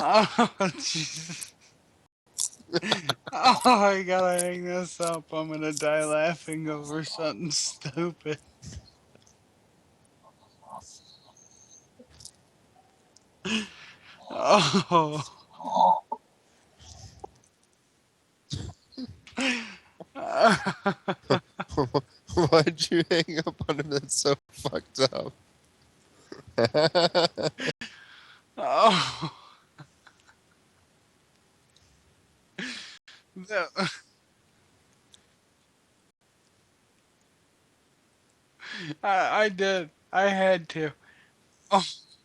Oh, Jesus. Oh, I gotta hang this up. I'm gonna die laughing over something stupid. Oh. Why'd you hang up on him? That's so fucked up. Oh. That- I did. I had to. Oh.